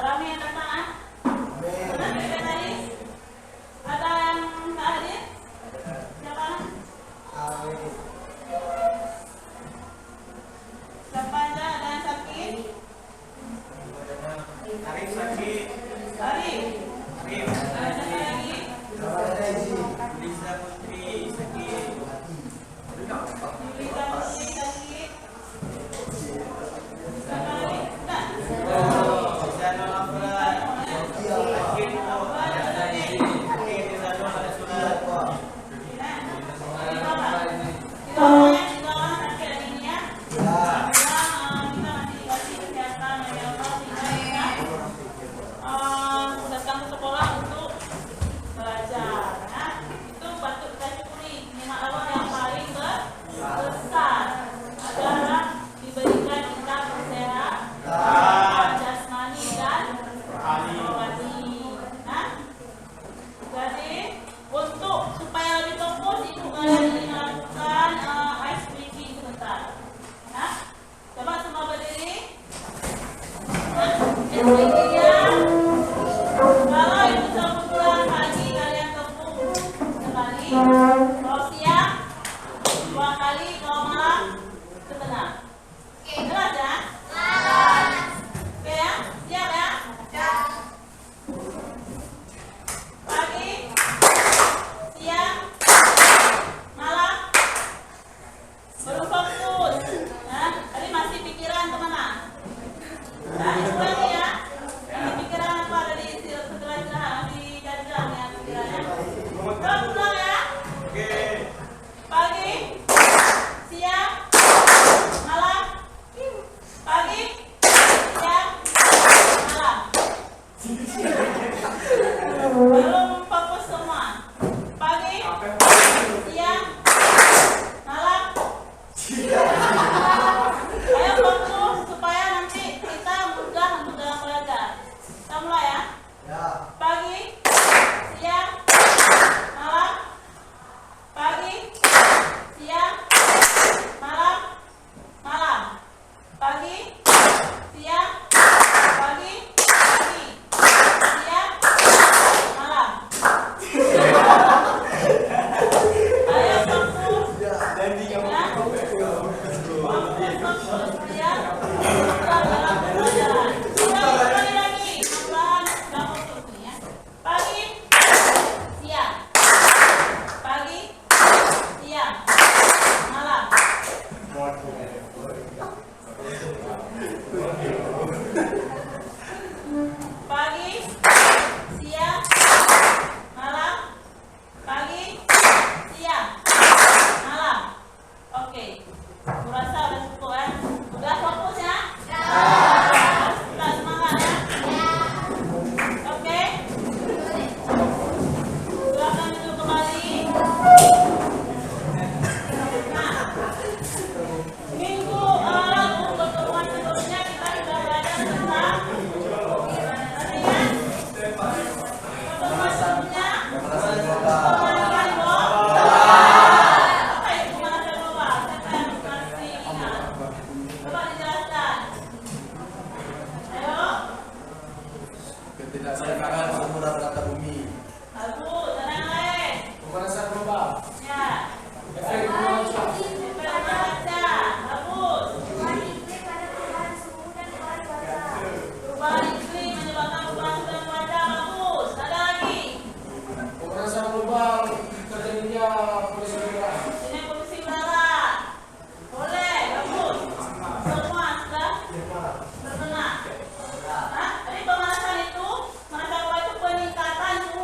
Rame yang tangan. Mana tadi? Ada yang tak hadir? Siapa? Siapa aja? Ada yang sakit? Arif sakit. Arif. Ada siapa lagi? Lisa Putri sakit. Lisa Putri sakit. Siapa lagi? Sudah. Lisa Nolafra sakit. Ada di sini. Lisa Nolafra ada surat. Datang ke sekolah untuk belajar, ya. Itu patut kita syukuri. Nikmat Allah yang paling besar adalah diberikan kita kesehatan jasmani dan rohani. Nah, jadi untuk supaya lebih fokus, ibu kalian ini melakukan ice breaking sebentar. Nah, coba semua berdiri. Ice breaking-nya. Kalau ibu sambut pulang pagi, kalian tepuk sekali. Kalau siang 2 kali, kalau malam setengah. Oke, jelas ya? Oke ya? Siap ya? Pagi, siang, malam, baru fokus. Nah, tadi masih pikiran kemana? Nah, itu lagi ya. Yang pikiran apa dari setelah istirahat masih jalan ya pikirannya. Pulang ya. Oke. Pagi, siang, malam. Pagi, siang, malam. Belum fokus semua. Pagi, siang, malam. Ayo fokus supaya nanti kita mudah untuk dalam belajar. Kita mulai ya. Pagi, siang, malam. Pagi, siang, malam, malam. Pagi, siang, pagi, siang, malam. Ayo fokus. Fokus ya. Kita dalam pembelajaran. Kita kembali lagi. Pelan dan fokus nih ya. Pagi, siang. Pagi, siang, malam. Pagi, siang, malam. Pagi, siang, malam. Oke. Kurasa udah cukup ya. Udah fokus ya? Udah semangat ya? Oke. Silakan duduk kembali. Nah, minggu lalu pertemuan sebelumnya kita sudah belajar tentang pertemuan sebelumnya pemanasan global. Apa itu pemanasan global? Siapa yang masih ingat? Coba dijelaskan. Ayo. Ketidakseimbangan saluran rata bumi. Bagus. Ada yang lain? Pemanasan global. Ya. Efek perubahan cuaca. Baca. Bagus. Perubahan iklim menyebabkan perubahan suhu dan cuaca. Bagus. Ada lagi? Pemanasan global terjadinya polusi udara. Ini polusi udara. Boleh. Bagus. Semua sudah berkenan. Nah, jadi pemanasan itu, pemanasan global itu peningkatan suhu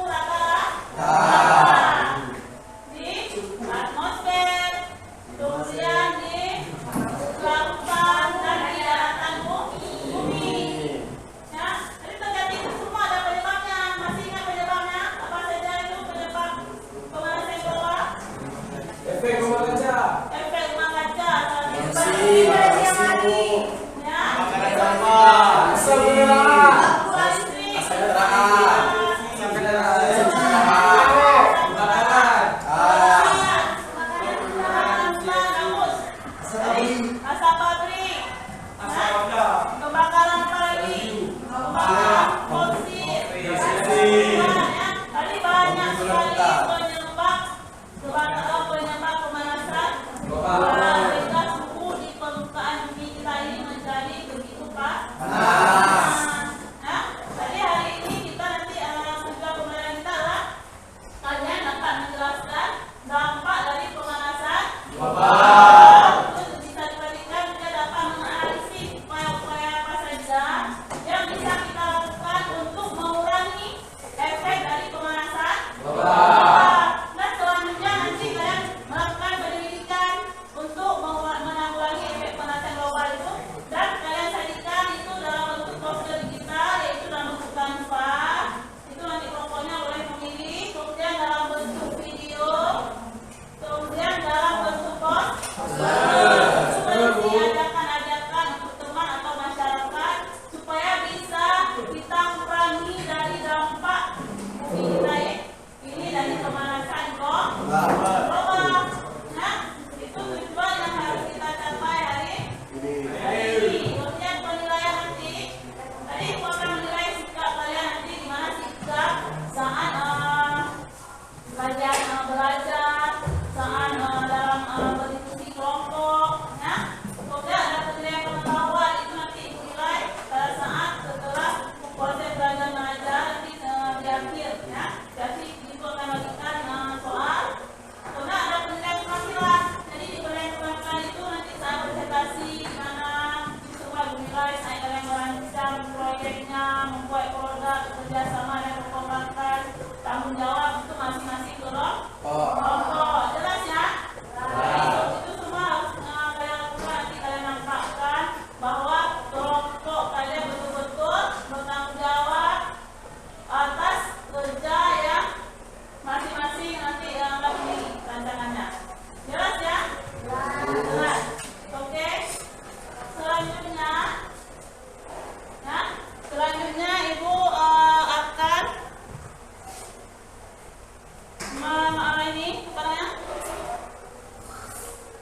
bekerja sama dan mengembangkan tanggung jawab itu masing-masing kelompok. Oh. Jelas ya? Itu semua harus kalian lakukan. Nanti kalian nampakkan bahwa kelompok kalian betul-betul bertanggung jawab atas kerja yang masing-masing nanti yang akan di rancangannya. Jelas ya? Jelas. Oke. Selanjutnya, ya, selanjutnya Ibu akan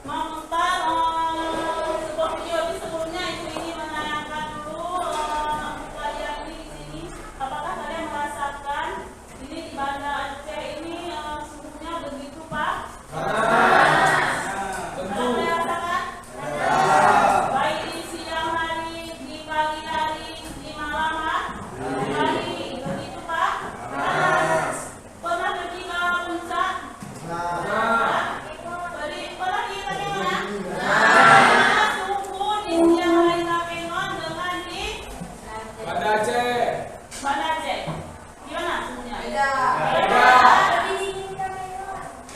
memutar sebuah video. Tapi sebelumnya Ibu ingin menanyakan dulu pelajaran ini di sini. Apakah kalian merasakan ini di Banda Aceh ini suhunya begitu Pak? Pernah merasakan? Baik di siang hari, di pagi hari, di malam hari, begitu Pak? Pernah pergi ke puncak? Pernah di Takengon? Suhu di siang hari Takengon dengan di Banda Aceh. Banda Aceh. Gimana suhunya? Beda.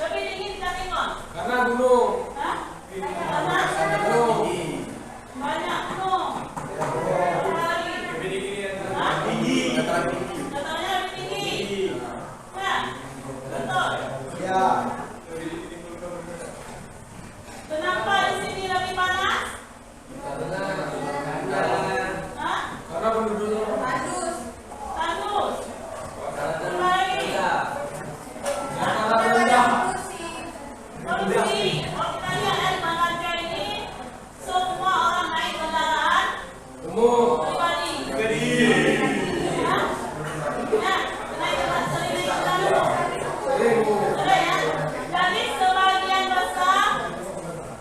Lebih dingin di Takengon? Karena gunung. Hah? Karena Gunung. banyak gunung. Hari. Hah? Datarannya lebih tinggi. Ya, betul. Kenapa di sini lebih panas? Hah? Karena penduduknya Tandus. Baik. karena rendah. Polusi. Kalau kita lihat dari Banda Aceh ini, semua orang naik kendaraan Umum. pribadi. Hah? Ya, naik kendaraan umum. Sering umum. Sudah ya? Jadi sebagian besar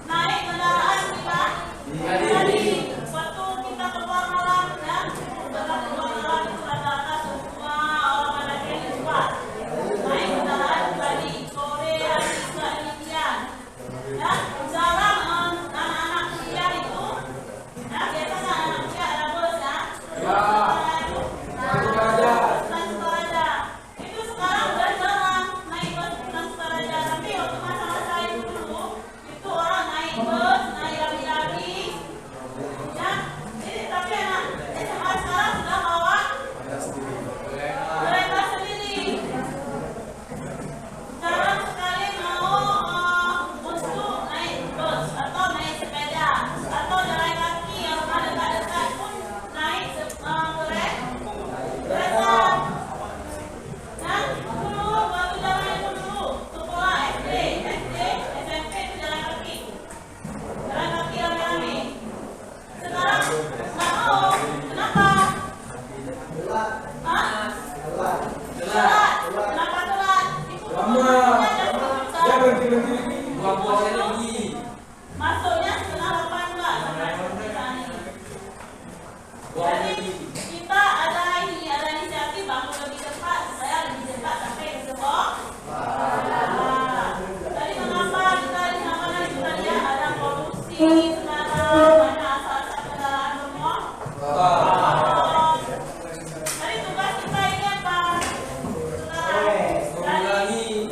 naik kendaraan pribadi. Waktu kita keluar malam ya, setelah keluar malam itu rata-rata semua orang Banda Aceh ini kuat. Naik kendaraan pribadi. Sore hari juga demikian. Ya, jarang anak-anak kuliah itu. Ya, biasanya anak kuliah ada bus ya. Satu aja. Bukan Sukaraja. Itu sekarang udah jarang naik bus bukan Sukaraja. Tapi waktu masa-masa itu dulu, itu orang naik bus, naik lagi-lagi. Ya, jadi tapi anak SMA sekarang sudah bawa kereta sendiri. Jarang sekali mau untuk naik bus atau naik sepeda atau jalan kaki yang rumah dekat-dekat pun naik kereta. Nah, dulu waktu zaman itu dulu sekolah SD, SMP itu jalan kaki rame-rame. Sekarang nggak mau. Kenapa? Hah? Telat. Kenapa telat? Itu Lama. Dia berhenti-berhenti. Buang-buangnya tinggi. masuknya setengah 8 sampai pekerjaan ini. Jadi kita ada inisiatif bangun lebih cepat supaya lebih cepat sampai ke sekolah. Tadi mengapa kita di sana kita lihat ada polusi sekarang, banyak asal-asal kendaraan bermotor. Tadi tugas kita ini apa? Sekarang dari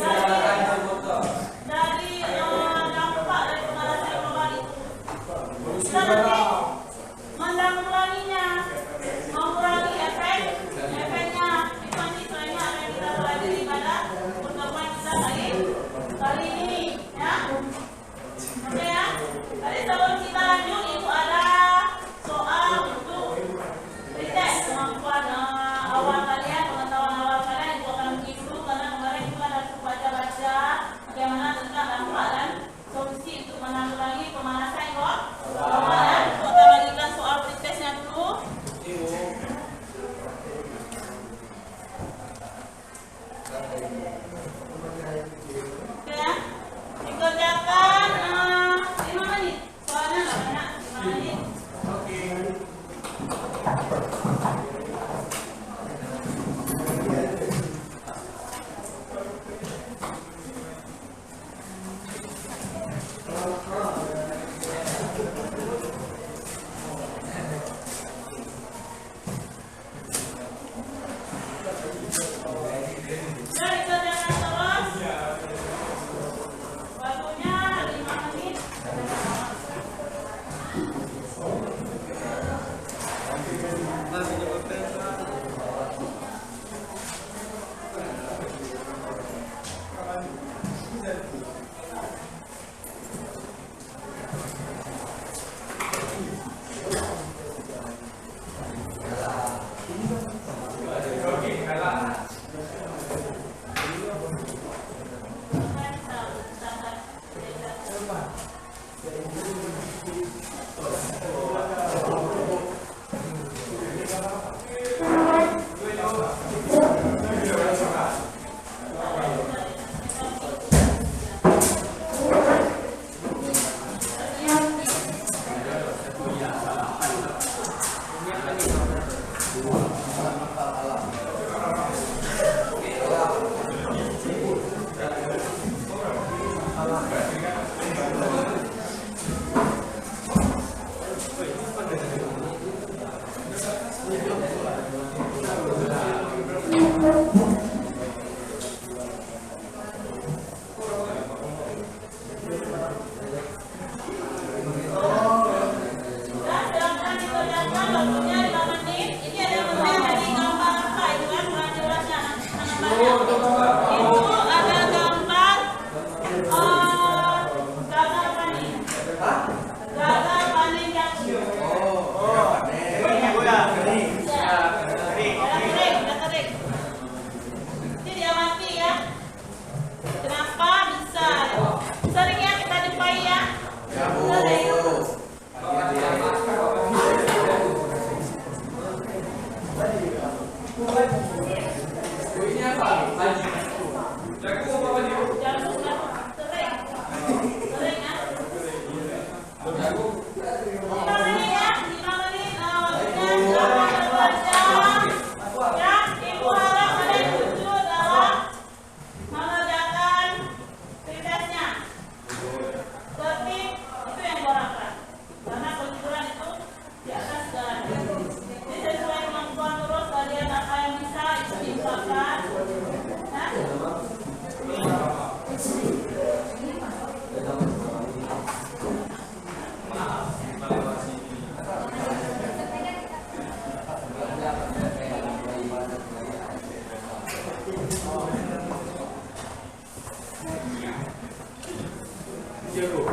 Ini apa? Haji. Jago apa tadi? Jagung dan sering. Sering ya. Jago. 5 menit ya. 5 menit. Kemudian akan membaca. Ya, Ibu harap kalian jujur dalam mengerjakan pretestnya. Tertib itu yang diharapkan. Karena kejujuran itu di atas segalanya. Jadi sesuai kemampuan terus kalian apa yang bisa itu diungkapkan. Nah, Jago.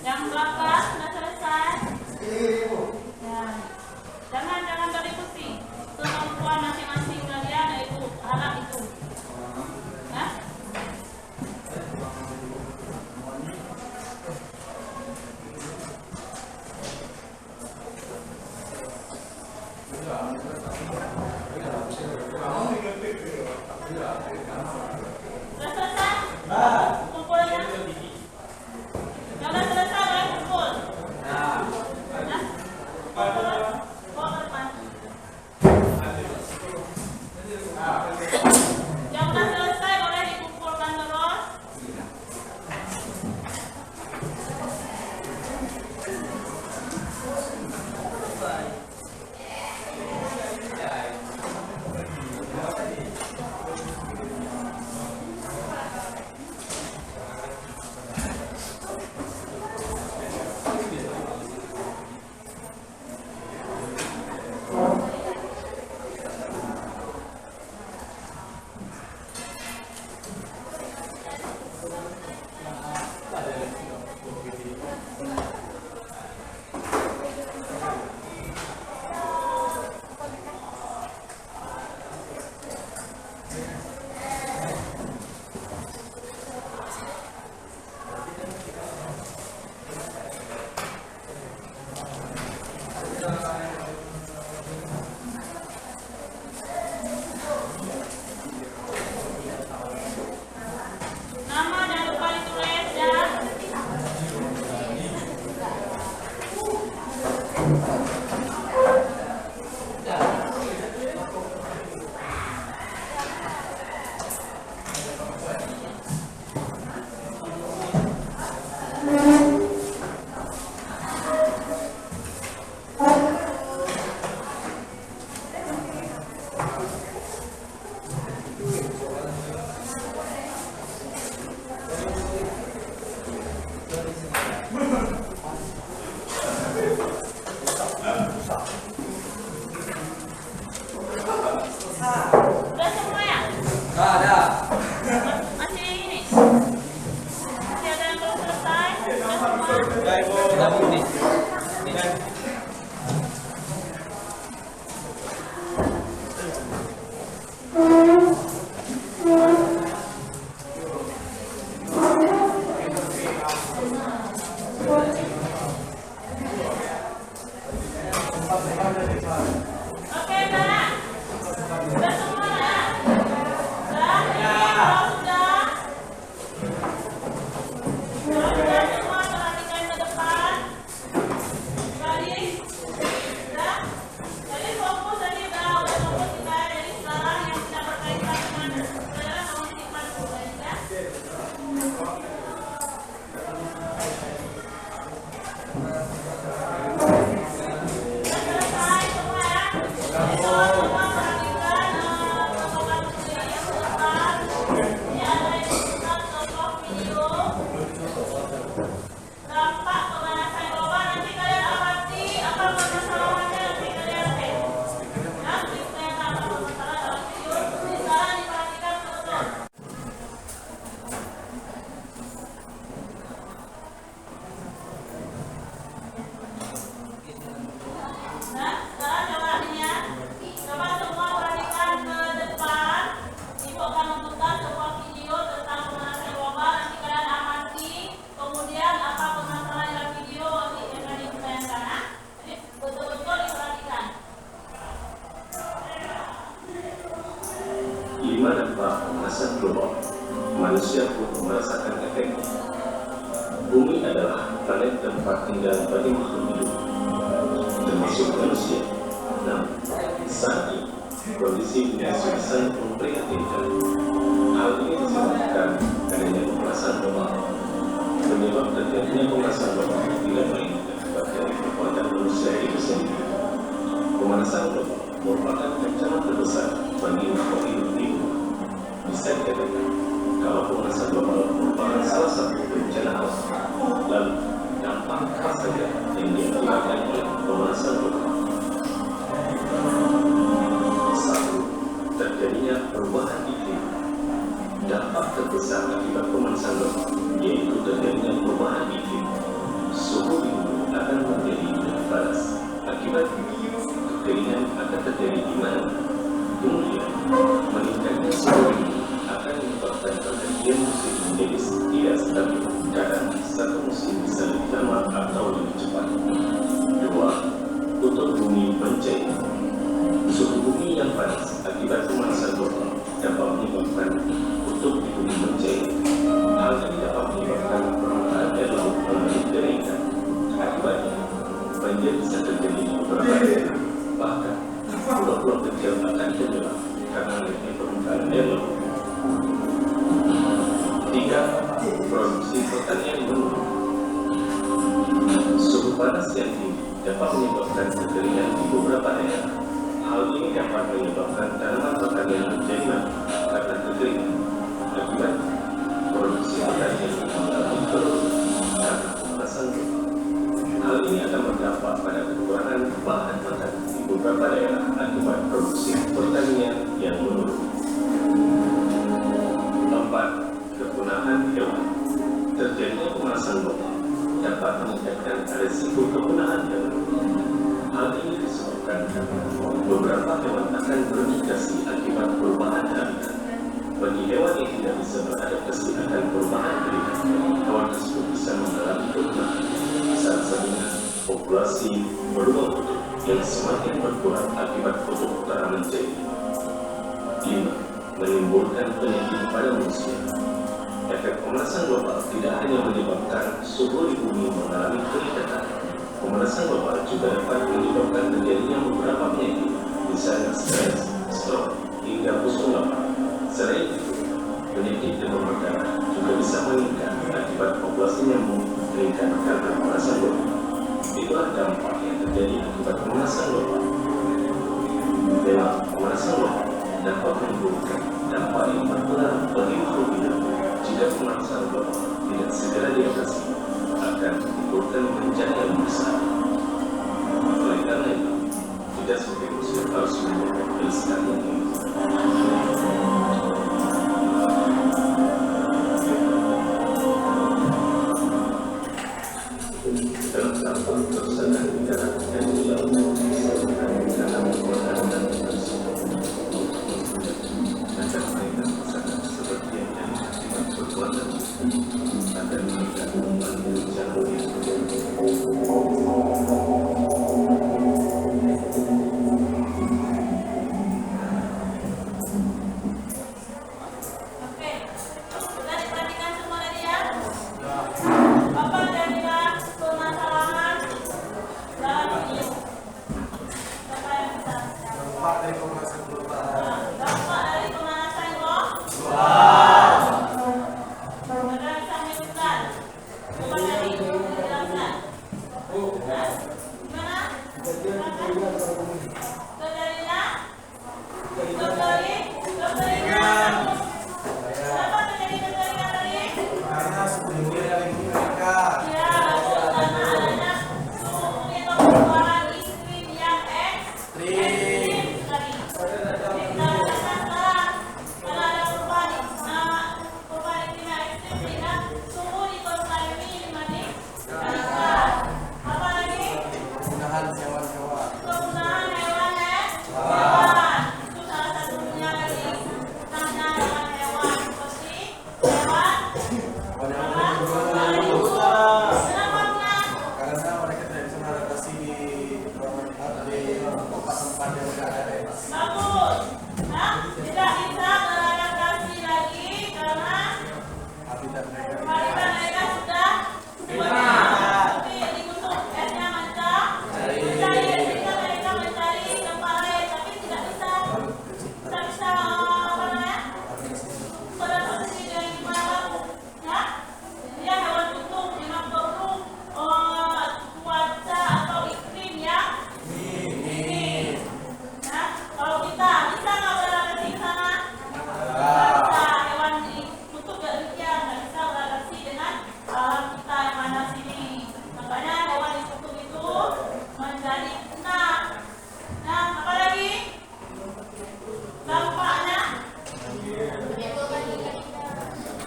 yang belakang sudah selesai. Ya. Jangan berikuti kemampuan masing-masing kalian yaitu harap itu. Ya. Sudah selesai? Kumpulnya? Yang sudah selesai boleh kumpul. Nah, bawa ke depan. Yang sudah selesai boleh dikumpulkan terus. Nama jangan lupa ditulis ya. Udah semua ya? Ada. Masih ini? Masih ada yang belum selesai? Udah semua? Oke, Mbak. Udah semua ya? Udah? Kalau sudah? Kalau sudah semua perhatikan ke depan. Tadi? Udah? Jadi fokus tadi udah fokus kita. Jadi sekarang yang tidak berkaitan dengan saudara kamu simpan dulu ya. pemanasan global, manusia pun merasakan efeknya. Bumi adalah planet tempat tinggal bagi makhluk hidup, termasuk manusia. Namun, saat ini, kondisi bumi sudah sangat memprihatinkan. Hal ini disebabkan adanya pemanasan global. Penyebab terjadinya pemanasan global tidak lain akibat dari perbuatan manusia itu sendiri. Pemanasan global merupakan ancaman terbesar bagi makhluk hidup di bumi. Bisa dikatakan, kalau pemanasan global merupakan salah satu bencana alam, lalu dampak apa saja yang diakibatkan oleh pemanasan global? 1. Terjadinya perubahan iklim. Dampak terbesar akibat pemanasan global yaitu terjadinya perubahan iklim. Suhu di bumi akan menjadi lebih panas. Akibat kekeringan akan terjadi di mana? Kemudian, meningkatnya suhu di bumi akan menyebabkan pergantian musim menjadi tidak stabil. Kadang satu musim bisa lebih lama atau lebih cepat. 2. Kutub bumi mencair. Suhu bumi yang panas akibat pemanasan global dapat menyebabkan kutub di bumi mencair. Hal ini dapat menyebabkan permukaan air laut mengalami kenaikan. Akibatnya, banjir bisa terjadi di beberapa daerah. Bahkan, pulau-pulau kecil akan tenggelam karena naiknya permukaan air laut. 3. Produksi pertanian menurun. Suhu panas yang tinggi dapat menyebabkan kekeringan di beberapa daerah. Hal ini dapat menyebabkan tanaman pertanian menjadi mati karena kekeringan. Akibatnya, produksi pertanian mengalami penurunan karena pemanasan global. Hal ini akan berdampak pada kekurangan bahan makanan di beberapa daerah akibat produksi pertanian yang menurun. 4. Kepunahan hewan. Terjadinya pemanasan global dapat meningkatkan risiko kepunahan hewan. Hal ini disebabkan beberapa hewan akan bermigrasi akibat perubahan habitat. Bagi hewan yang tidak bisa beradaptasi akan perubahan habitat, hewan tersebut bisa mengalami kepunahan. Salah satunya populasi beruang kutub yang semakin berkurang akibat kutub utara mencair. 5. Menimbulkan penyakit pada manusia. Efek pemanasan global tidak hanya menyebabkan suhu di bumi mengalami peningkatan. Pemanasan global juga dapat menyebabkan terjadinya beberapa penyakit, misalnya stres, stroke, hingga pusing lapar. Selain itu, penyakit demam berdarah juga bisa meningkat akibat populasi nyamuk meningkat karena pemanasan global. Itulah dampak yang terjadi akibat pemanasan global. Memang pemanasan global dapat menimbulkan dampak yang berpengaruh bagi makhluk hidup. Jika pemanasan global tidak segera diatasi, akan menimbulkan bencana yang besar. Oleh karena itu, kita sebagai muslim harus menjaga kelestarian ini. Dalam dampak tersebut negara dan laut disebabkan bencana perbuatan dan risiko. Agar mereka merasakan seperti yang jadi akibat perbuatan agar mereka kembali bencana yang Bagus. Tidak bisa beradaptasi Nah, apa lagi? Dampaknya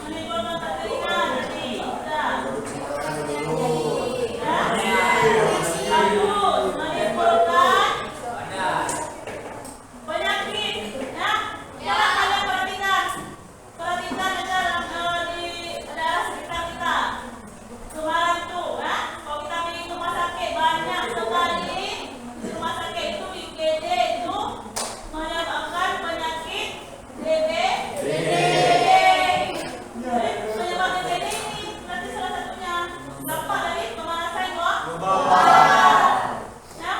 menimbulkan kekeringan. Jadi, sudah. Bagus, menimbulkan penyakit. Ya, coba kalian perhatikan aja di daerah sekitar kita. Semarang tuh, ya. Kalau kita pergi ke rumah sakit banyak sekali di rumah sakit itu IGD itu menyebabkan penyakit DBD. Jadi penyebab DBD ini nanti salah satunya dampak dari pemanasan global. Ya,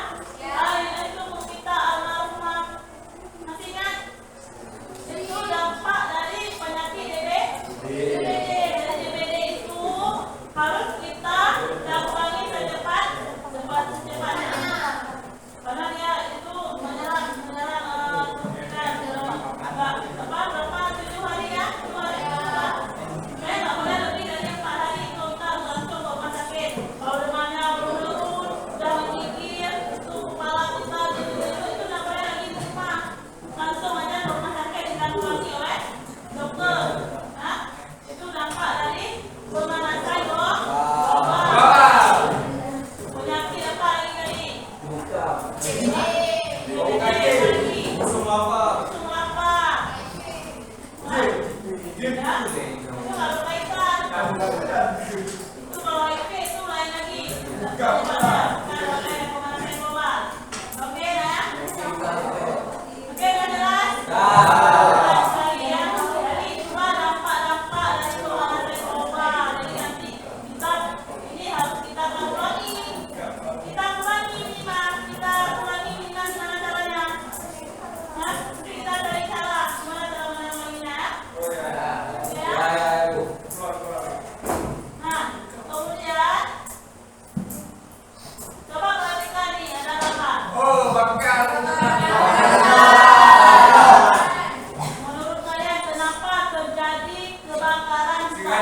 itu kita almarhumah masih ingat? Itu dampak dari penyakit DBD. Dari DBD itu harus kita dampingi secepatnya. Karena dia itu menyerang berapa 7 hari ya? 7 hari saya nggak boleh lebih dari 4 hari itu kita langsung ke rumah sakit. Kalau demamnya turun, udah menggigil, itu kepala kita itu nggak boleh lagi di rumah. Langsung aja ke rumah sakit ditanggulangi oleh dokter. Nah, itu dampak dari pemanasan global. Penyakit apa lagi tadi? Usung lapar. Ya, itu nggak berkaitan. Itu kalau IP itu lain lagi. Kalau ada pemanasan global. Oke ya? Oke, udah jelas? Jelas lagi ya. Jadi itulah dampak-dampak dari pemanasan global. Jadi nanti ini harus kita kurangi. Kita kurangi minimal. Kita kurangi minimal gimana caranya? Nah, kita cari cara. Gimana cara menguranginya ya? Nah, kemudian coba perhatikan nih ada apa? Menurut kalian kenapa terjadi kebakaran hutan?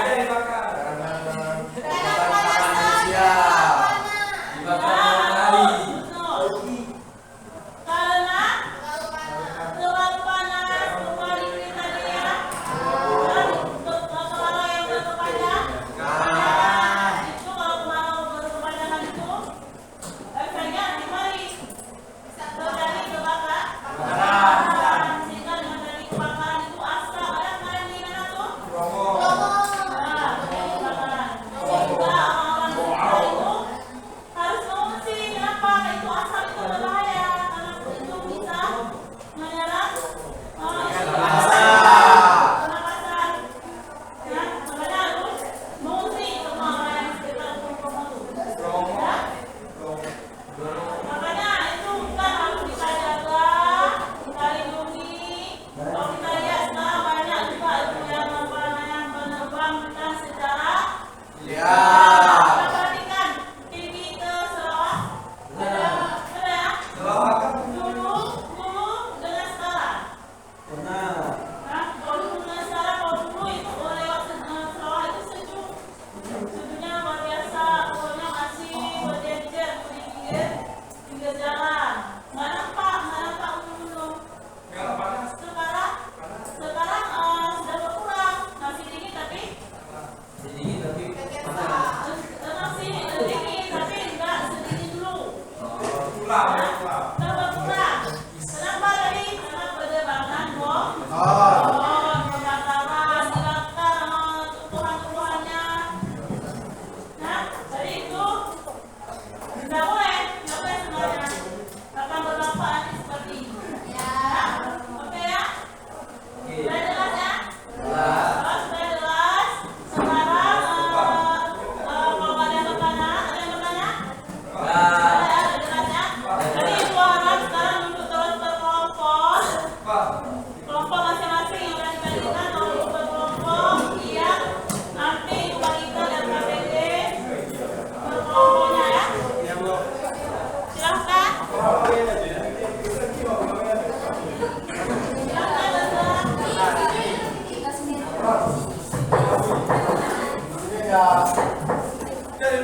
Karena terlalu panas, kembali kita dia. Untuk kemarau yang berkepanjangan. Itu kalau kemarau berkepanjangan itu efeknya kembali terjadi kebakaran. Sehingga dengan terjadi kebakaran itu asap ada kemarin di mana tuh? Nah, terjadi kebakaran. Sehingga orang-orang sekitar itu harus mengungsi. Kenapa? Itu asap itu berbahaya karena itu bisa menyerang pernapasan. Ya, makanya harus mengungsi semua orang yang sekitar rumah itu. Ya. Makanya itu kan harus kita jaga, kita lindungi. Kalau kita lihat sekarang banyak juga itu yang menerbangkan secara kita perhatikan TV ke Sarawak. Ada ya? Dulu dengan sekarang. Nah, kalau dulu dengan sekarang, kalau dulu itu lewat Sarawak itu sejuk. Sejuknya luar biasa, pokoknya masih berjejer di pinggir jalan. Nggak nampak gunung. Sekarang sudah berkurang, masih dingin tapi masih dingin tapi nggak sedingin dulu. Sudah berkurang. Kenapa tadi? Karena penebangan kebakaran dibakar tumbuhan-tumbuhannya. Nah, jadi itu nggak boleh sebenarnya. Akan berdampak nanti seperti ini. Ya, oke ya? Sudah jelas ya? Sudah jelas. Sekarang kalau ada yang bertanya, Ada jelas ya? Jadi itu harap sekarang duduk terus berkelompok. Kelompok masing-masing yang sudah diberikan kalau duduk berkelompok, iya. Nanti Pak Ika dan Pak Dede berkelompoknya ya. Silahkan. Dari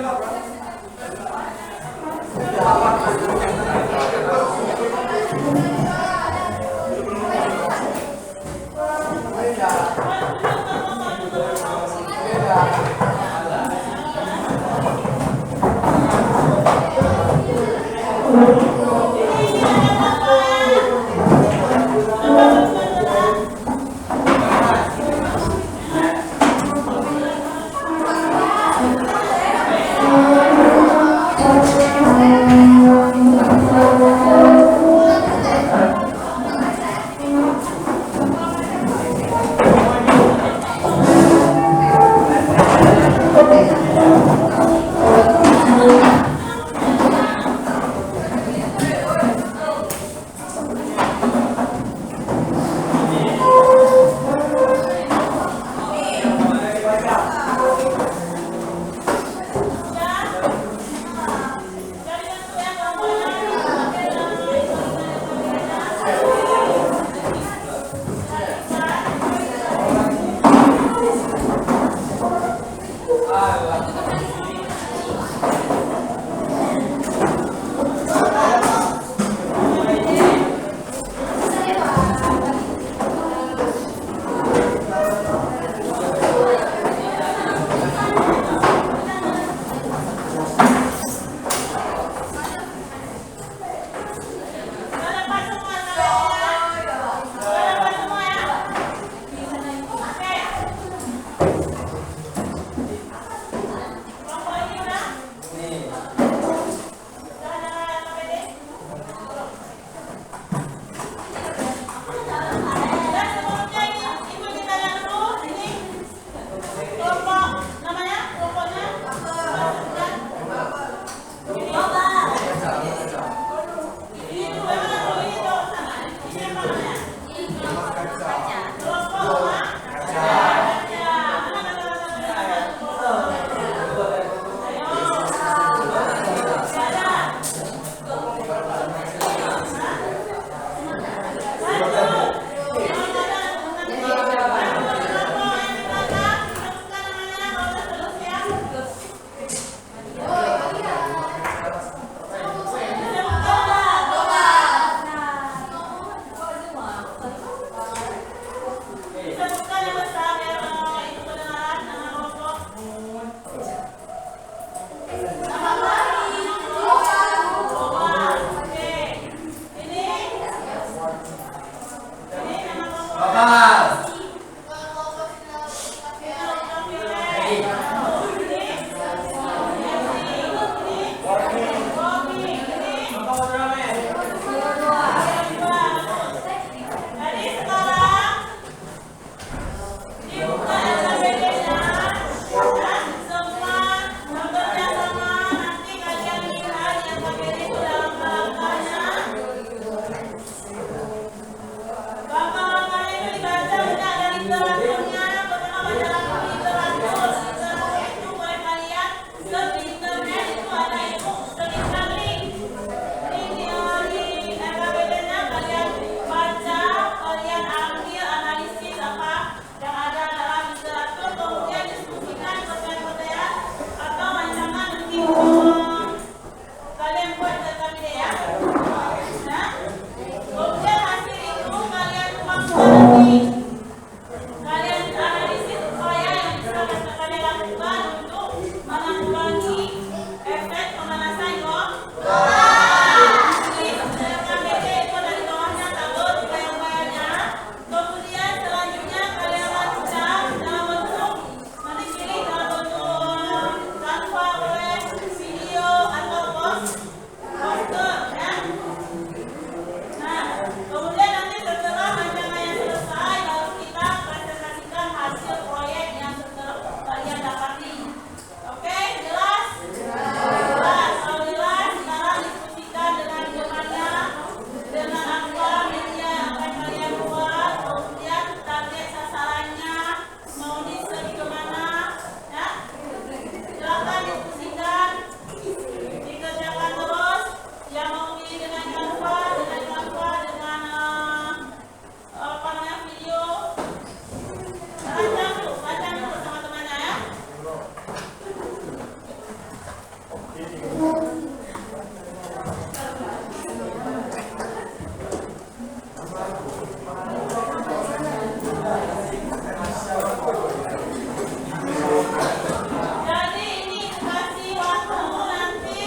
Jadi ini kasih waktu nanti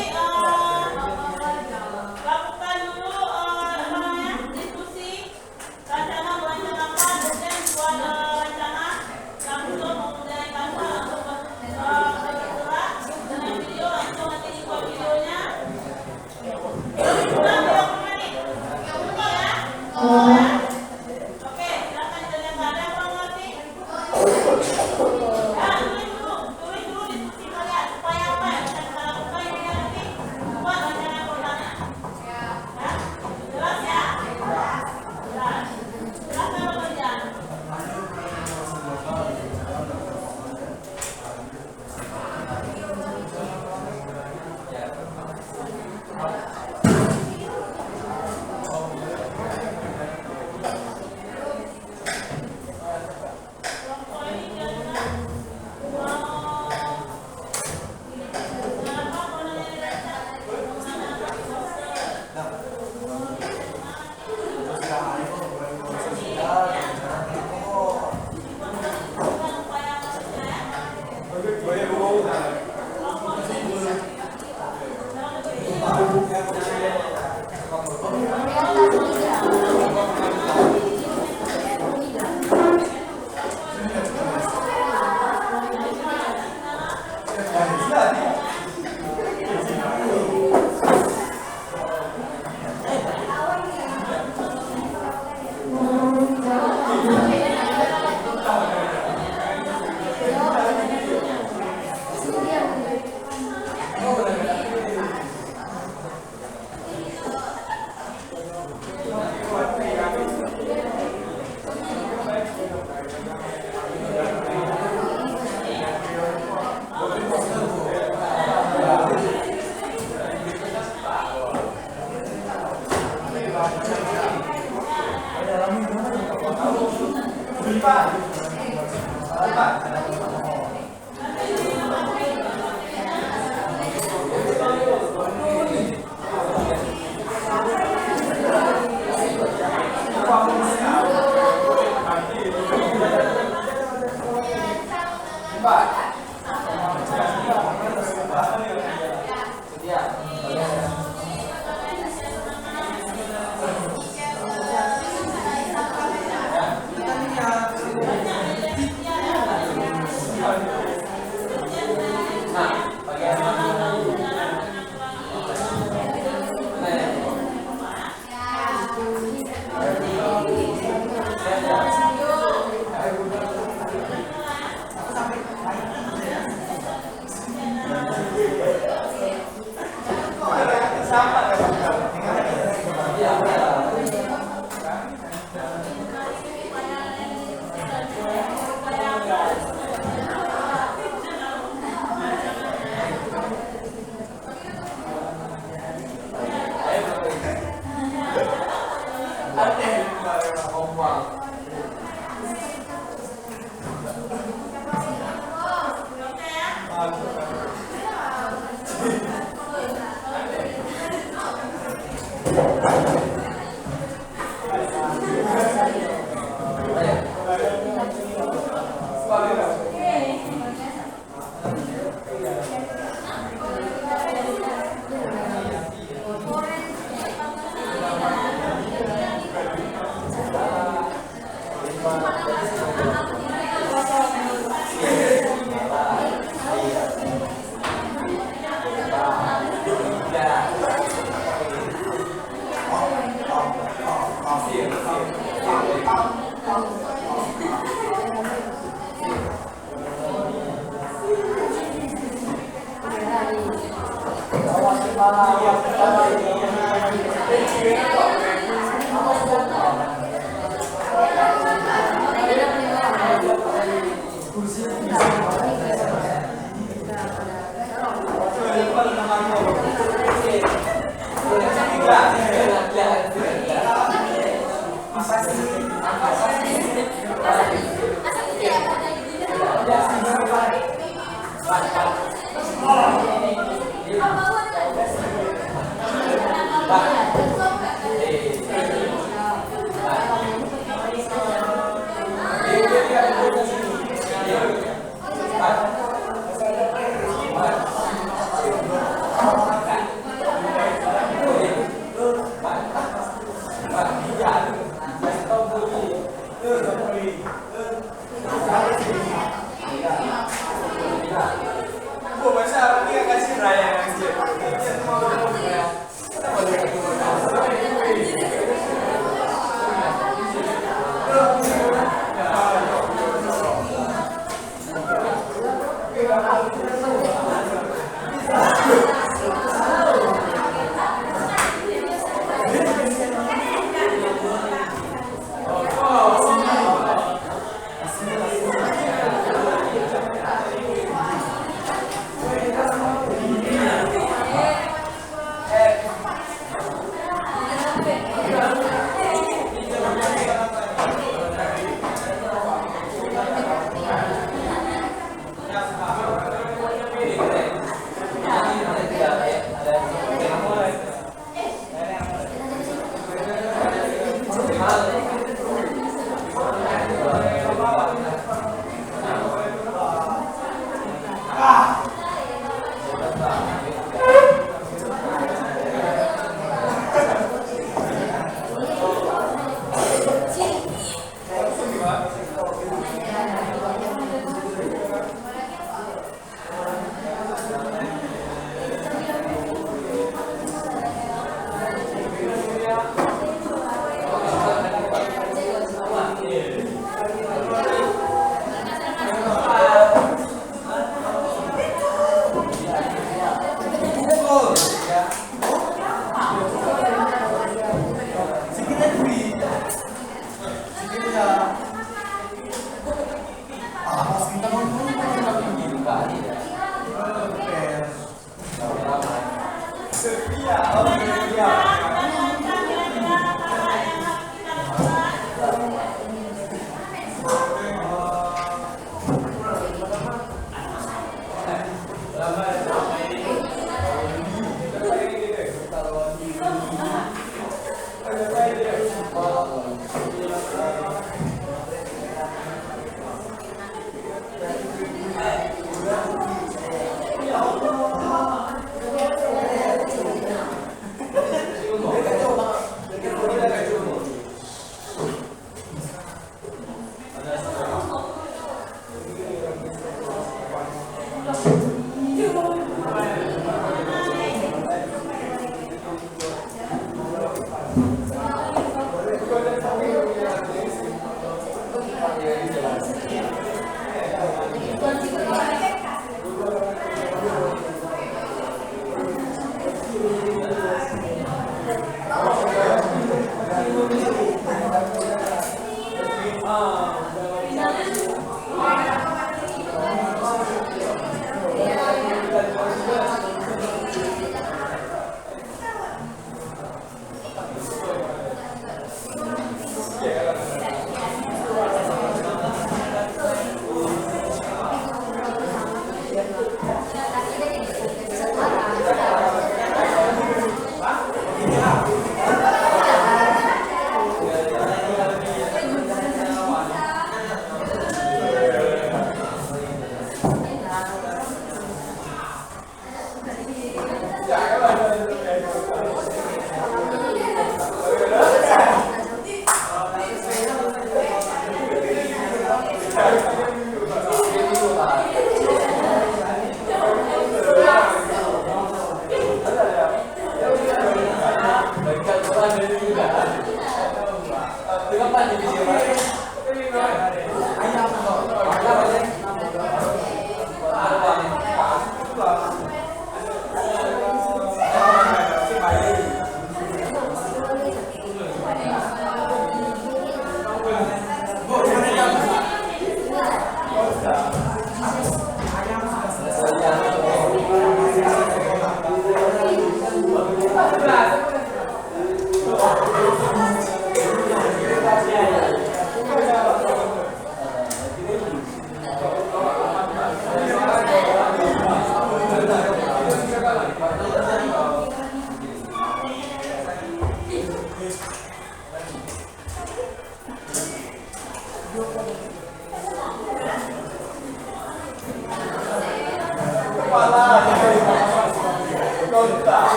Ya.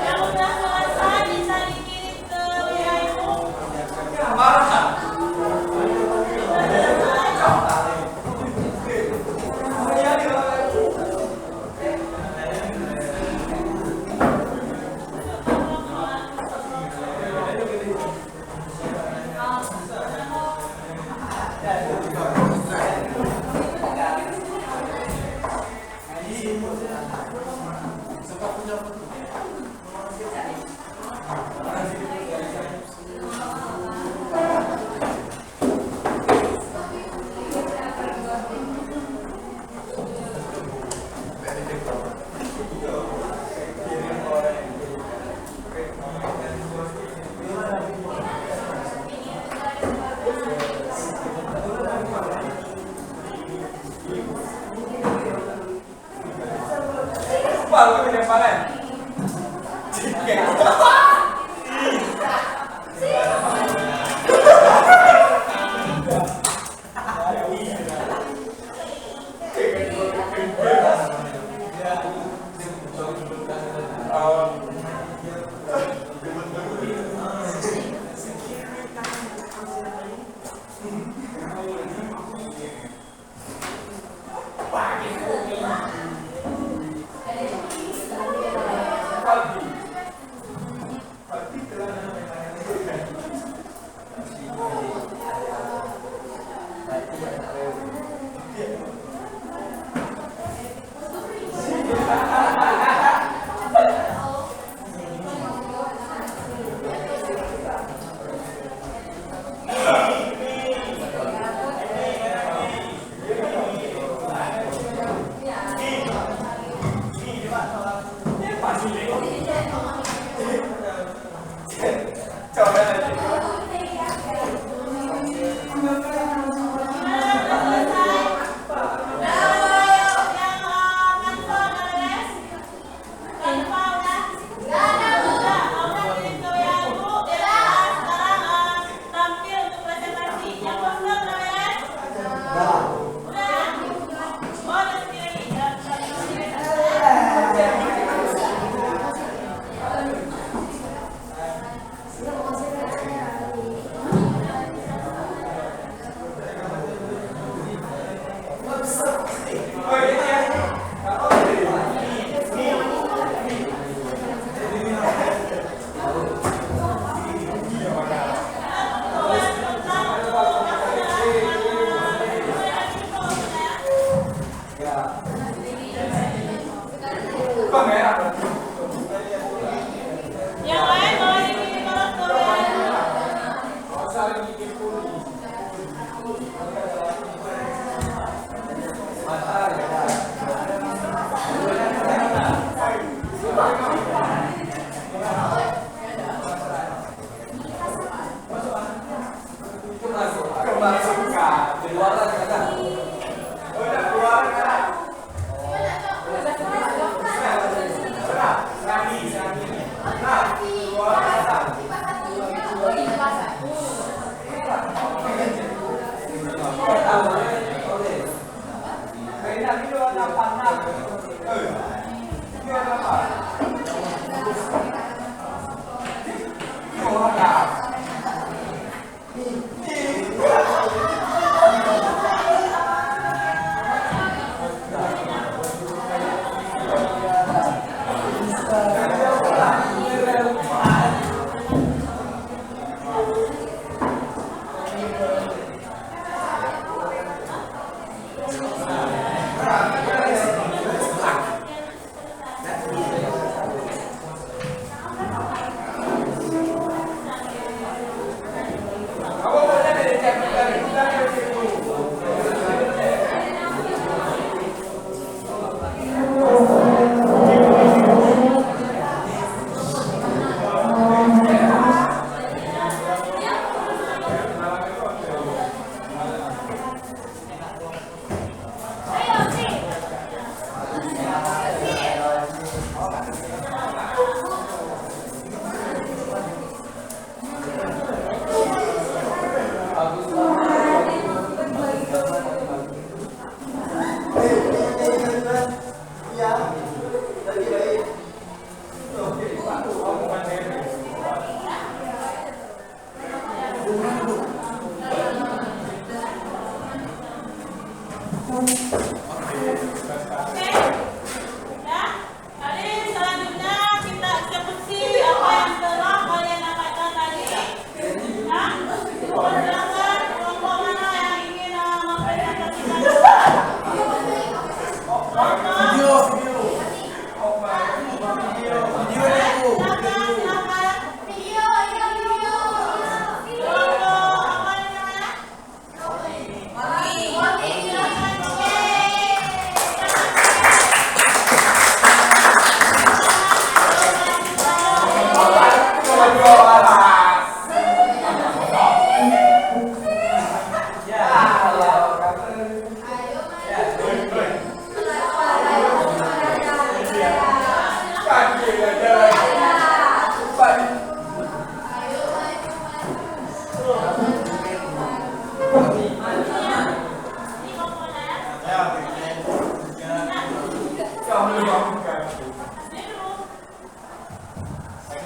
Yang udah selesai bisa dikirim ke WA Ibu.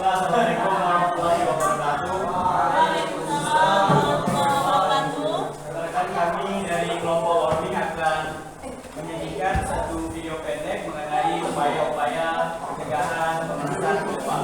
Assalamualaikum warahmatullahi wabarakatuh. Rekan kami dari kelompok Warming akan menyajikan satu video pendek mengenai upaya-upaya pencegahan pemanasan global.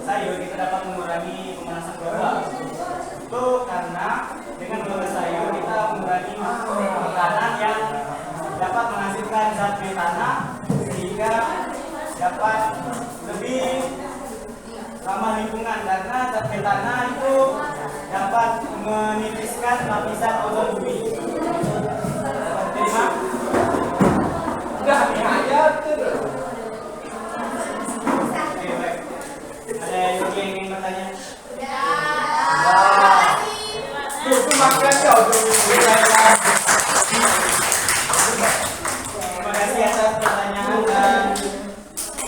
Sayur kita dapat mengurangi pemanasan global. Itu karena dengan menggunakan sayur kita mengurangi makanan yang dapat menghasilkan zat di tanah sehingga dapat lebih ramah lingkungan, karena zat di tanah itu dapat menipiskan lapisan ozon bumi. Terima. Udah aja tuh. Ada yang ingin bertanya? Terima kasih atas pertanyaan dan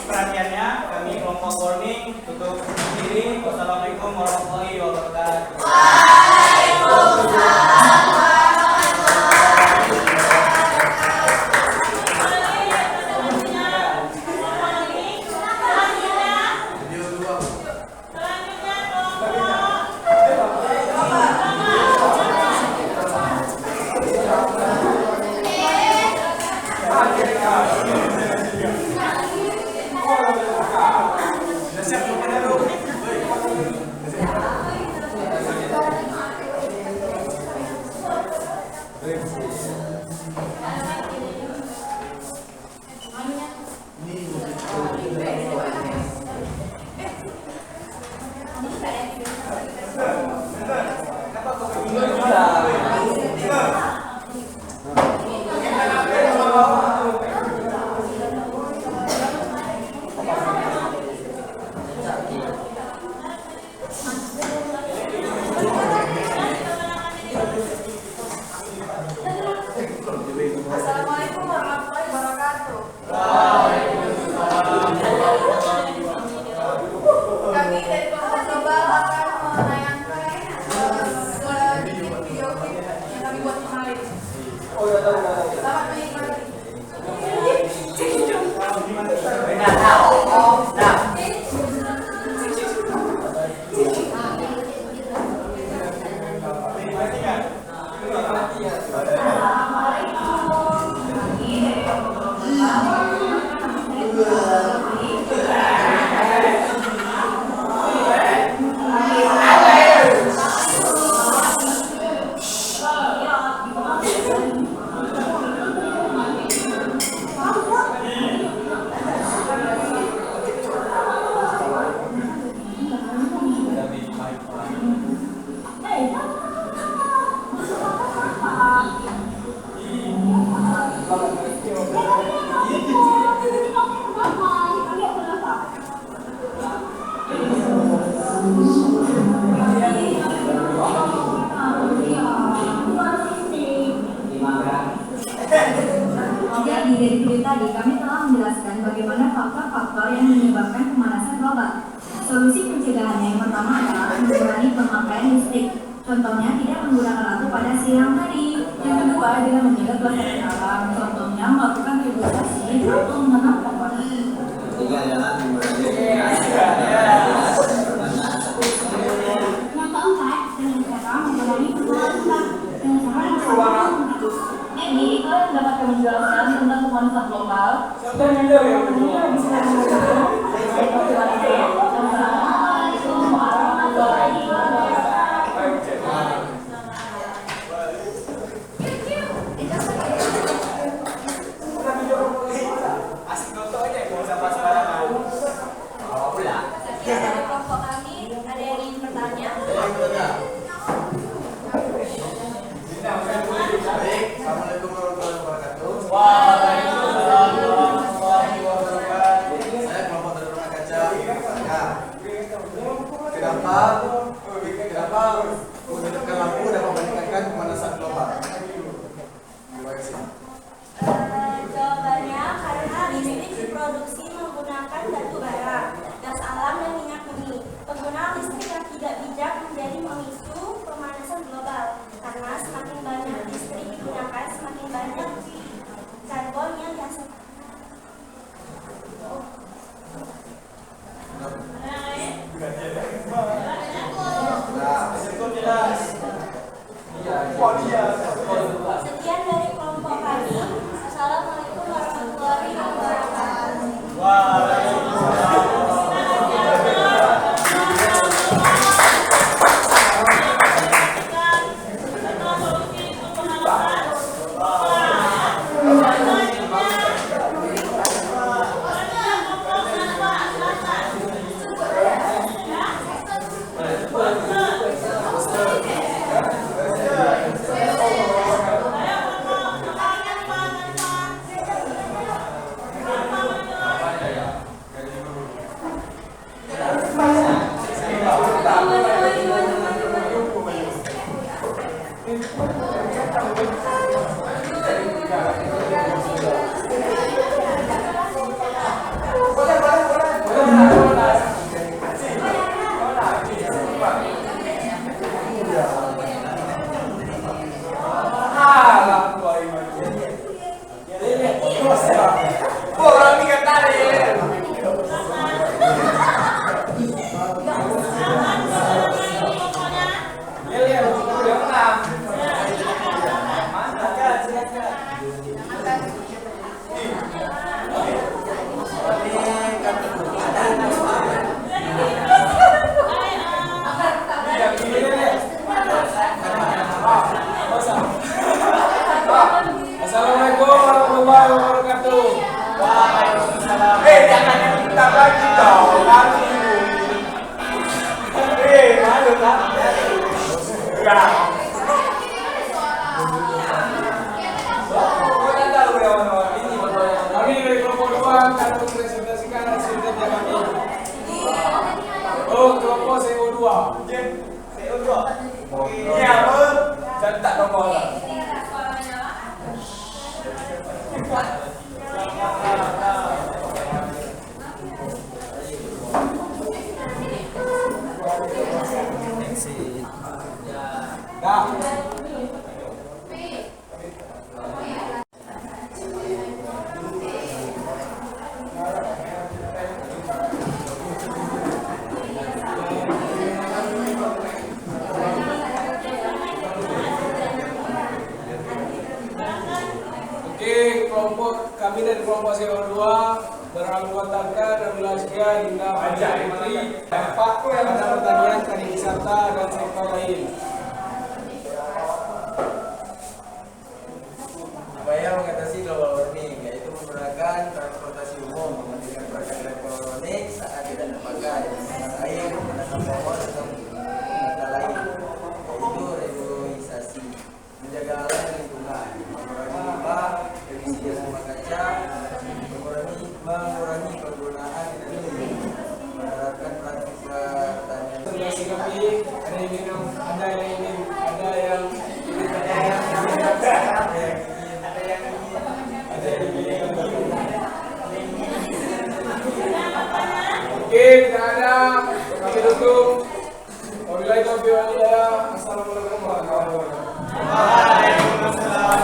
perhatiannya. Kami kelompok Warming tutup diri. Wassalamualaikum warahmatullahi wabarakatuh. Waalaikumsalam. faktor yang menyebabkan pemanasan global. Solusi pencegahannya yang pertama adalah mengurangi pemakaian listrik. Contohnya tidak menggunakan lampu pada siang hari. Yang kedua adalah menjaga kelestarian alam. Contohnya melakukan reboisasi atau menanam pohon. Ketiga adalah mengurangi Yang keempat dengan cara mengurangi penggunaan limbah dengan cara Jadi itu yang dapat kami jelaskan tentang pemanasan global. Dan yang bisa Assalamualaikum warahmatullahi wabarakatuh. Asik nonton aja, gak usah pas-pasan. Apa pula? Sekian dari kelompok kami, ada yang ingin bertanya? Assalamualaikum warahmatullahi wabarakatuh. Waalaikumsalam warahmatullahi wabarakatuh. Saya kelompok dari rumah kaca. Kenapa menghidupkan lampu dapat meningkatkan pemanasan global? Terima kasih. Jawabannya karena listrik diproduksi menggunakan batu bara, gas alam dan minyak bumi. Penggunaan listrik yang tidak bijak menjadi memicu pemanasan global. Karena semakin banyak listrik digunakan, semakin banyak karbon yang dihasilkan. Sekian dari kelompok kami. Assalamualaikum warahmatullahi wabarakatuh. Assalamualaikum warahmatullahi wabarakatuh. Waalaikumsalam. Jangan yang kita lagi dong. Malu kan? Enggak. Kau tahu ya orang ini betul. Kami dari kelompok 2 akan mempresentasikan hasil kerja kami. Oh, kelompok CO2. CO2. Iya, betul. Dan tak nomor. Kami dari kelompok CO2 beranggotakan 16 hingga menteri dampak pada pertanian, pariwisata dan sektor lain. Upaya mengatasi global warming yaitu menggunakan transportasi umum, mematikan perangkat elektronik saat tidak terpakai, menggunakan air, menanam pohon atau menggunakan lain, yaitu reboisasi, menjaga alam dan lingkungan, mengurangi limbah, emisi gas rumah kaca, mengurangi penggunaan energi, menerapkan praktik pertanian. Terima kami ada yang ingin Ada yang tidak ada. Kami tutup. Wabillahi taufiq wal hidayah. Assalamualaikum warahmatullahi wabarakatuh. Waalaikumsalam.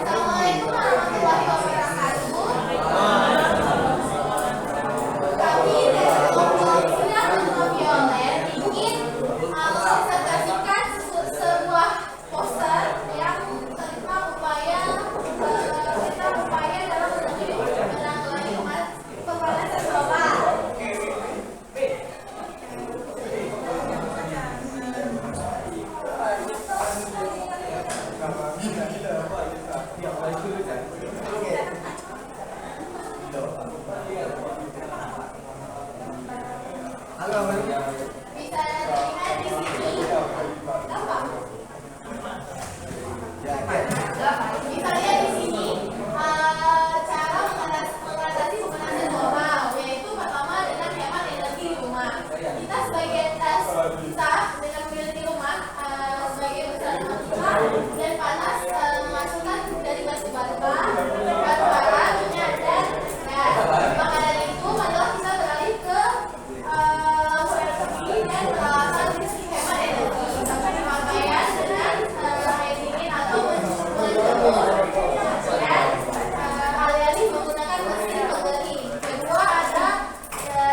Assalamualaikum warahmatullahi wabarakatuh. Kami dari kelompok Sinar Ultraviolet ingin mempresentasikan sebuah poster yang tentang upaya dalam menanggulangi pemanasan global. Bisa dilihat di sini. Bisa lihat di sini cara mengatasi pemanasan global, yaitu pertama dengan hemat energi di rumah. Kita dengan memiliki rumah sebagai besar rumah dan panas memasukkan dari batu bara, minyak dan gas. Maka dari itu, marilah kita beralih ke lampu energi dan peralatan listrik hemat energi sampai pemakaian dengan air dingin atau menjemur dan alih-alih menggunakan mesin pengering. Kedua ada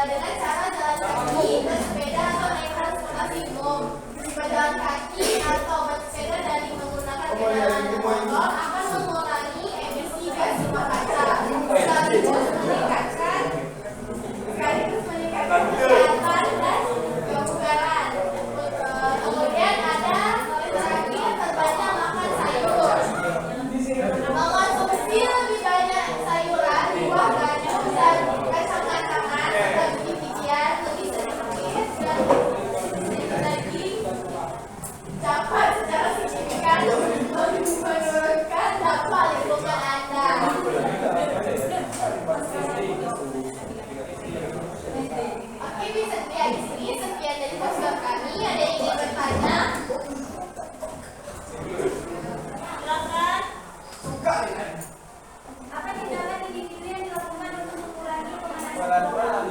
dengan cara jalan kaki, bersepeda atau naik transportasi umum. Berjalan kaki atau bersepeda dari menggunakan kendaraan bermotor akan mengurangi emisi gas rumah kaca, sekaligus meningkatkan kesehatan dan kebugaran. Kemudian ada terakhir terbanyak makan sayur. Mengonsumsi lebih banyak sayuran, buah, gandum, dan kacang-kacangan serta biji-bijian lebih sedikit dan lagi dapat secara signifikan menurunkan dampak lingkungan Anda. Oke, bisa dilihat di sini. Sekian dari poster kami. Ada yang ingin bertanya? Silakan. Apa tindakan individu yang dilakukan untuk mengurangi pemanasan global?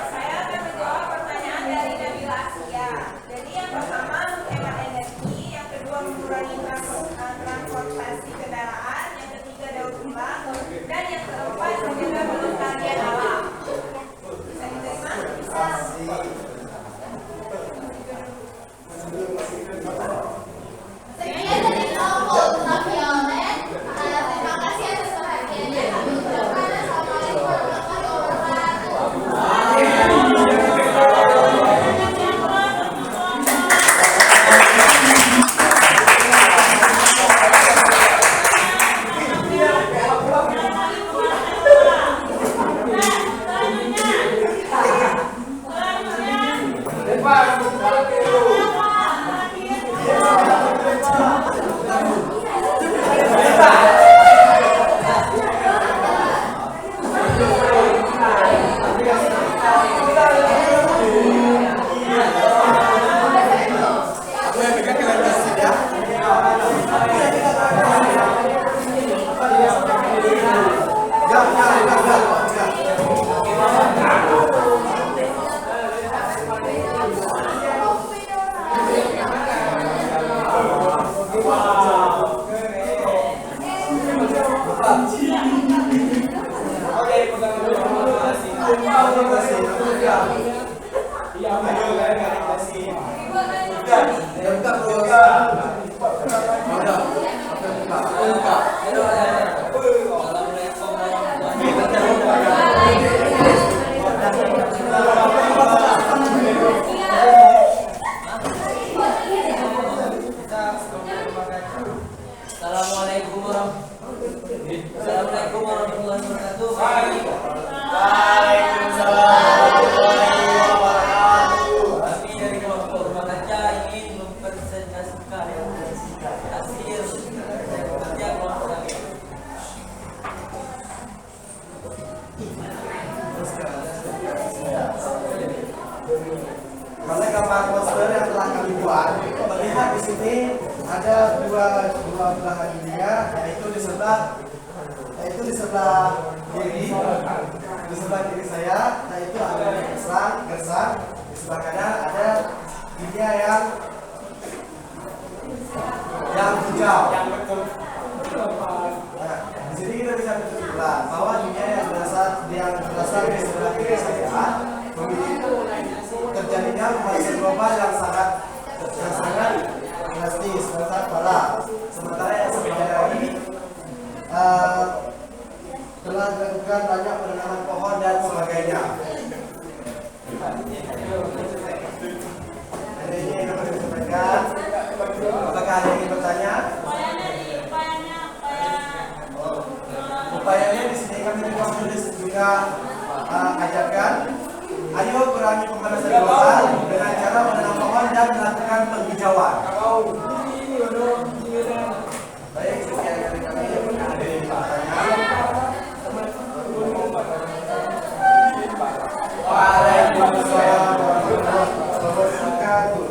Saya akan menjawab pertanyaan dari Nabila Asia. Jadi yang pertama menghemat energi, yang kedua mengurangi transportasi kendaraan, yang ketiga daur ulang, dan yang keempat menjaga pelestarian alam. Bisa diterima? Bisa. Sekian dari kelompok Ultraviolet. Terima kasih atas perhatiannya. Kami ucapkan assalamualaikum warahmatullahi Jangan. Oke, pegang dulu. Terima kasih. Iya, Ayo kalian kasih. Ya buka bro. Assalamualaikum warahmatullahi wabarakatuh. Kami dari kelompok Rumah Kaca ingin mempresentasikan hasil kerja kelompok kami. Karena gambar poster yang telah kami buat, terlihat di sini ada dua belahan dunia, yaitu di sebelah kiri saya, yaitu ada gersang, di sebelah kanan ada dunia yang hijau. Nah, di sini kita bisa berkesimpulan bahwa dunia yang berasal dari sebelah kiri saya memiliki terjadinya pemanasan global yang sangat drastis, sangat parah. Sementara yang sebelah ini telah dilakukan banyak penanaman pohon dan sebagainya. Ini yang dapat disampaikan. Apakah ada yang ingin bertanya? Upayanya di sini kami juga ajarkan, ayo kurangi pemanasan global dengan cara menanam pohon dan melakukan penghijauan. Baik, sekian dari kami. Ada yang bertanya? Waalaikumsalam warahmatullahi wabarakatuh.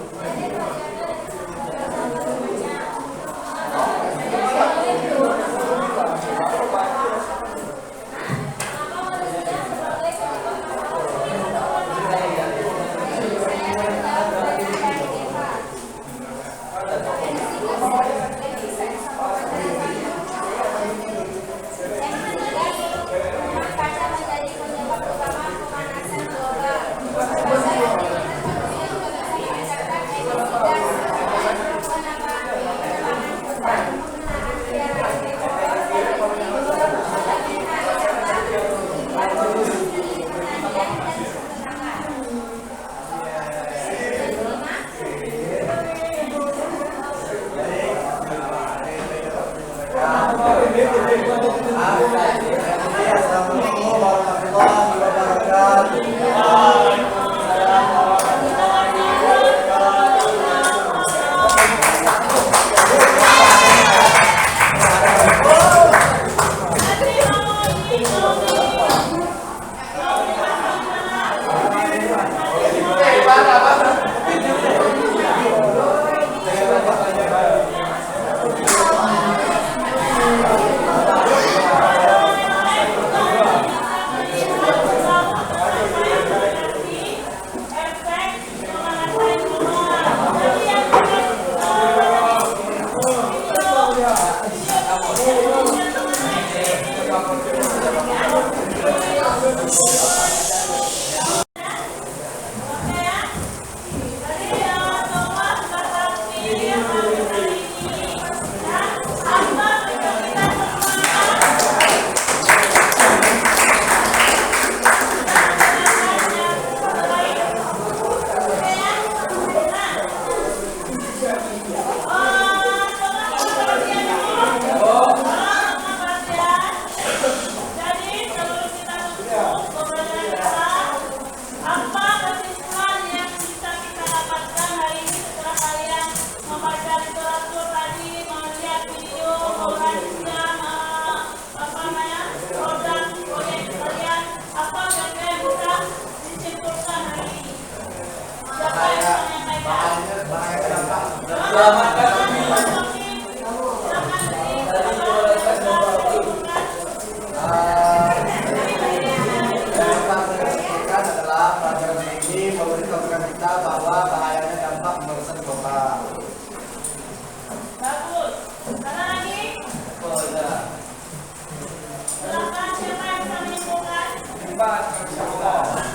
4 insyaallah.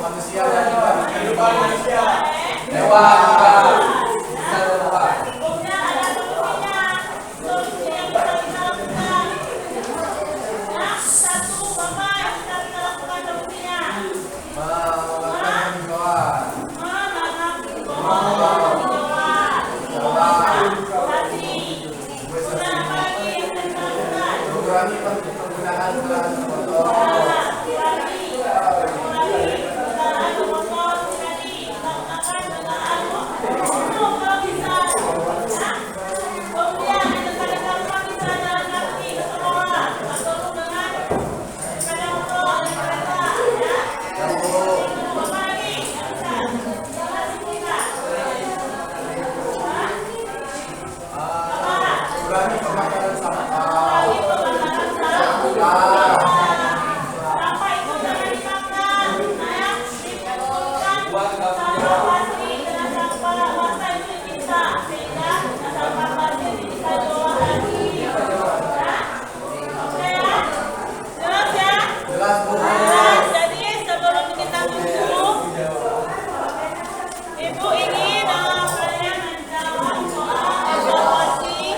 Manusia dan juga kehidupan manusia. Lewat juga. Bisa lupa. Hukumnya ada solusinya. Solusi yang bisa kita lakukan. Ya, satu Bapak yang bisa kita lakukan solusinya. Melakukan himbauan. Menanam pohon hijauan. Kasih. Kemudian apa lagi yang bisa kita lakukan? Mengurangi penggunaan bahan kotor. Mengurangi pembakaran sampah. Sampah itu jangan dimakan, ya, dikumpulkan. Sampah plastik dengan sampah masa itu dipisah, sehingga sampah plastik bisa diolah lagi. Ya, oke ya, jelas ya. Jelas Bu. Nah, jadi sebelum kita tutup, Ibu ingin kalian menjawab soal evaluasi.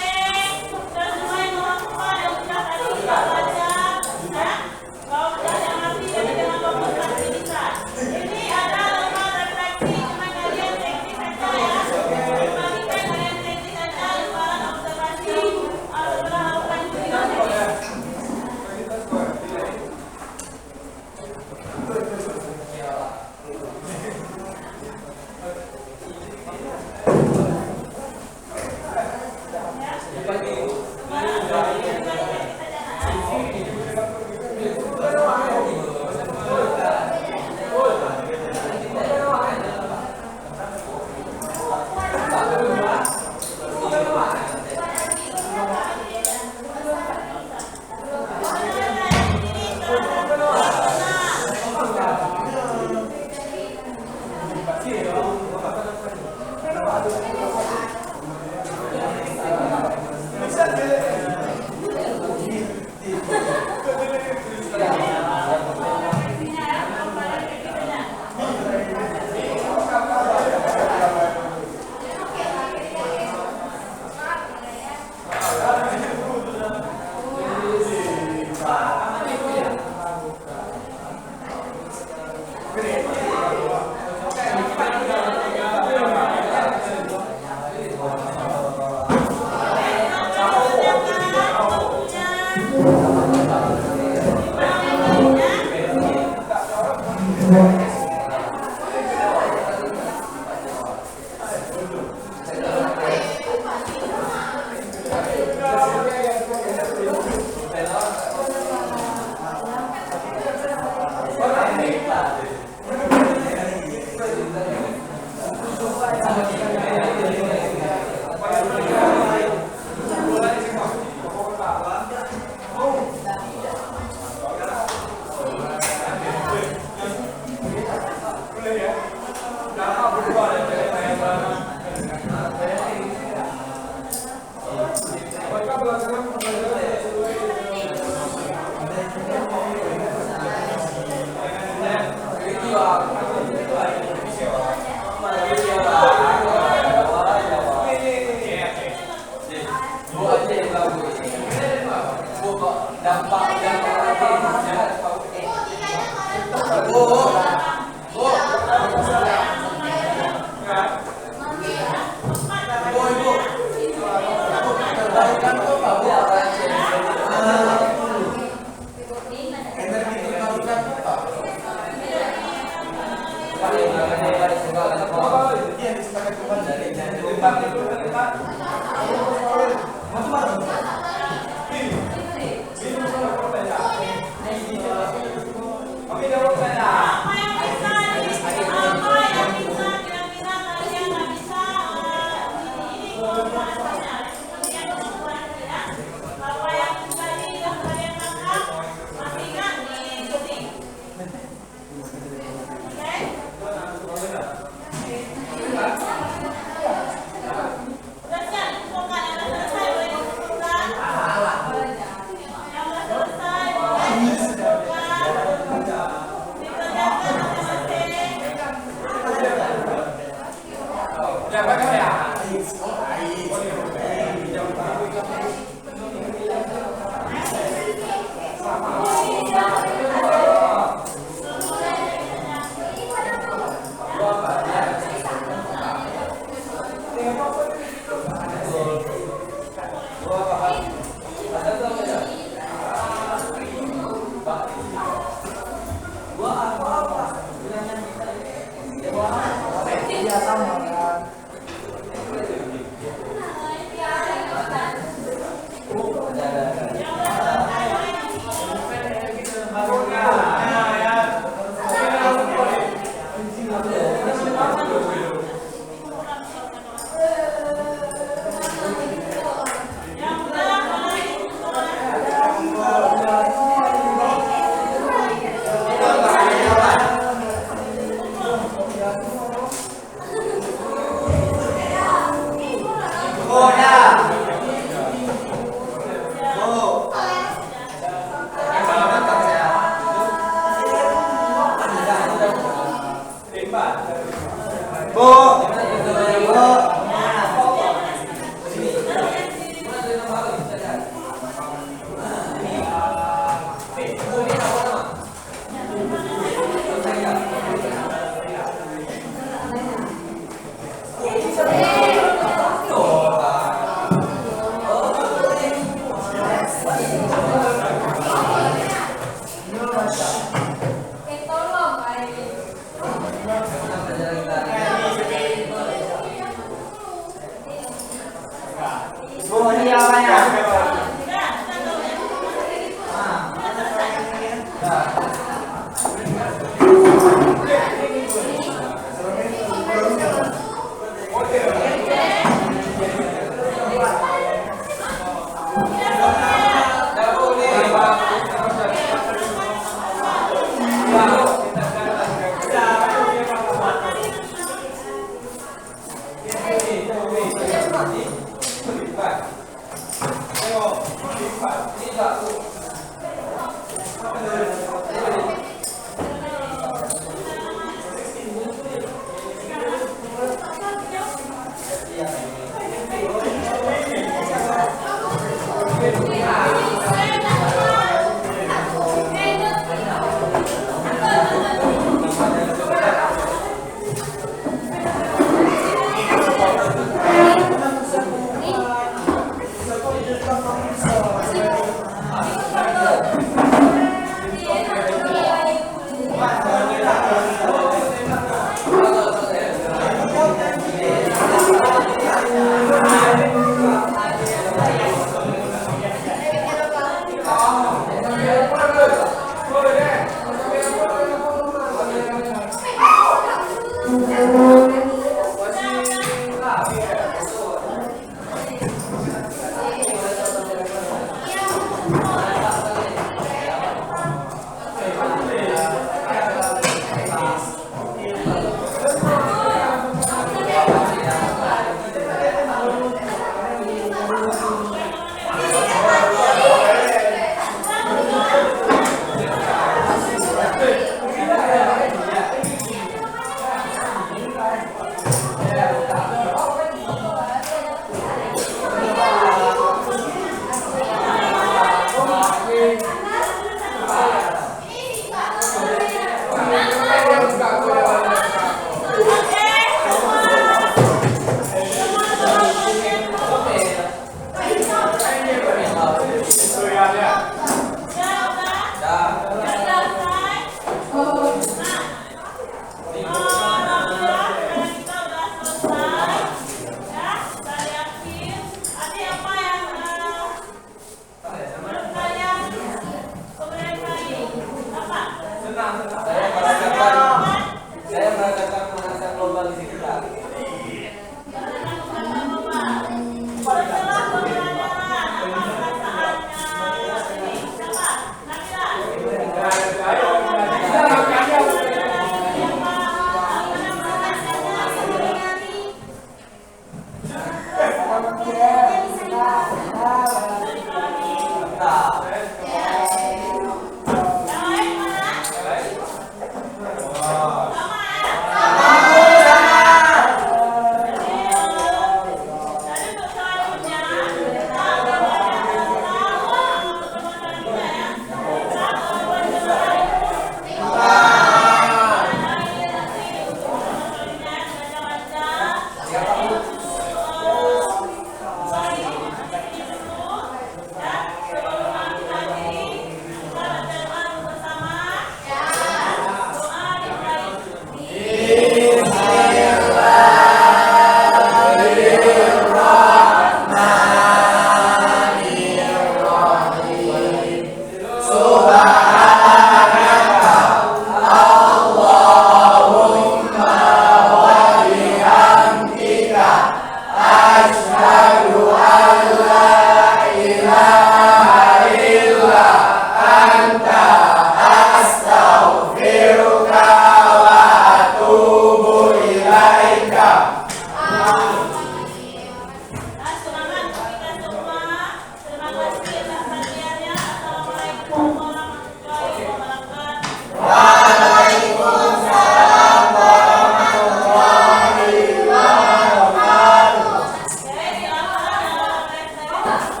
Nah,